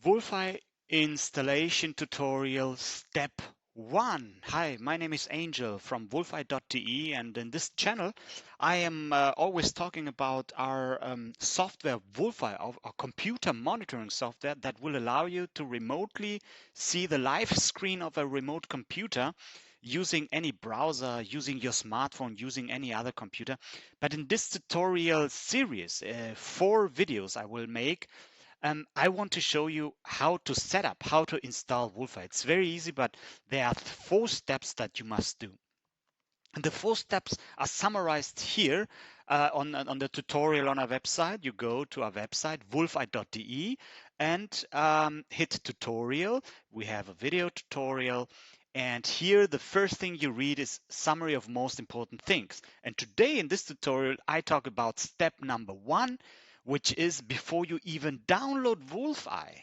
Wolfeye Installation Tutorial Step 1. Hi, my name is Angel from wolfeye.de, and in this channel I am always talking about our software Wolfeye, our computer monitoring software that will allow you to remotely see the live screen of a remote computer using any browser, using your smartphone, using any other computer. But in this tutorial series, 4 videos I will make, I want to show you how to set up, how to install Wolfeye. It's very easy, but there are 4 steps that you must do. And the 4 steps are summarized here on the tutorial on our website. You go to our website, wolfeye.de, and hit tutorial. We have a video tutorial. And here, the first thing you read is summary of most important things. And today in this tutorial, I talk about step number 1, which is before you even download Wolfeye,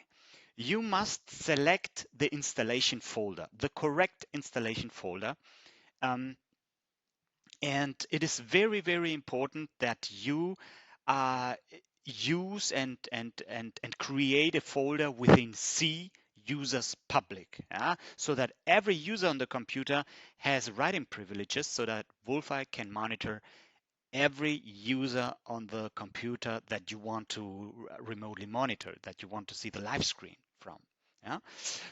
you must select the installation folder, the correct installation folder. And it is very, very important that you use and create a folder within C users public, so that every user on the computer has writing privileges so that Wolfeye can monitor every user on the computer that you want to remotely monitor, that you want to see the live screen from. Yeah?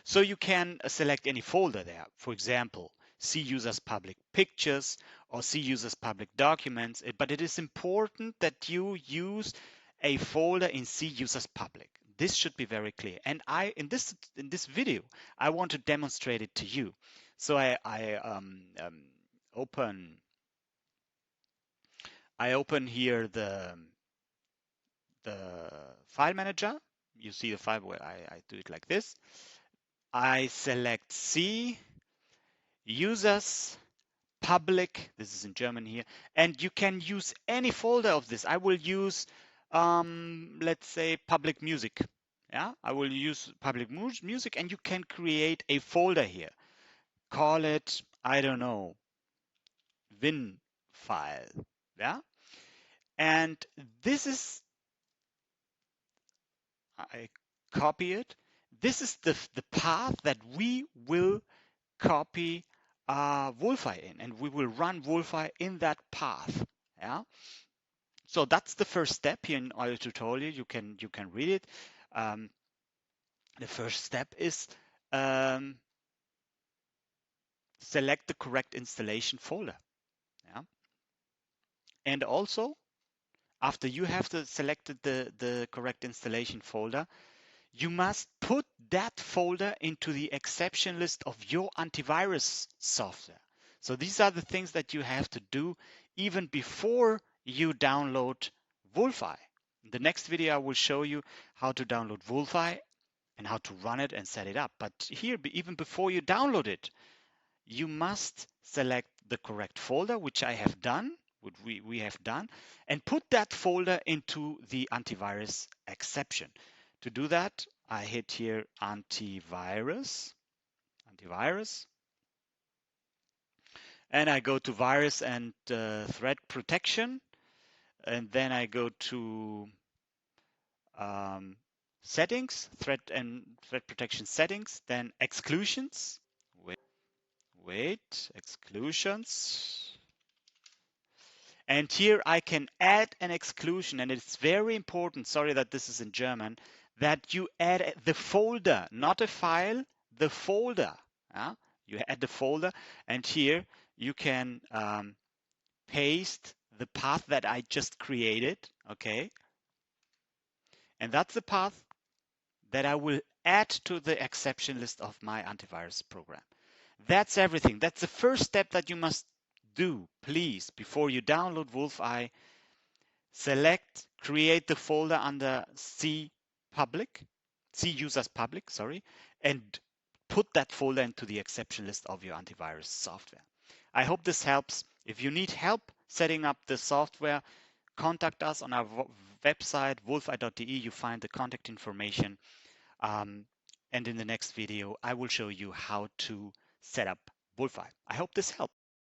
So you can select any folder there. For example, C users public pictures or C users public documents, but it is important that you use a folder in C users public. This should be very clear. And in this video, I want to demonstrate it to you. So I open here the file manager. You see the file where I do it like this. I select C, users, public, this is in German here, and you can use any folder of this. I will use, let's say, public music. Yeah, I will use public music, and you can create a folder here. Call it, I don't know, win file. Yeah, and this is, I copy it. This is the path that we will copy Wolfeye in, and we will run Wolfeye in that path. Yeah. So that's the first step here in our tutorial. You can read it. The first step is select the correct installation folder. Yeah. And also, after you have selected the correct installation folder, you must put that folder into the exception list of your antivirus software. So these are the things that you have to do even before you download Wolfeye. In the next video, I will show you how to download Wolfeye and how to run it and set it up. But here, even before you download it, you must select the correct folder, which I have done, what we have done, and put that folder into the antivirus exception. To do that, I hit here antivirus, and I go to virus and threat protection, and then I go to settings, threat protection settings, then exclusions. Wait, exclusions. And here I can add an exclusion, and it's very important, sorry that this is in German, that you add the folder, not a file, the folder. You add the folder, and here you can paste the path that I just created, okay? And that's the path that I will add to the exception list of my antivirus program. That's everything. That's the first step that you must do, please, before you download Wolfeye. Select, create the folder under C users public, sorry, and put that folder into the exception list of your antivirus software. I hope this helps. If you need help setting up the software, contact us on our website, wolfeye.de. You find the contact information. And in the next video, I will show you how to set up Wolfeye. I hope this helped.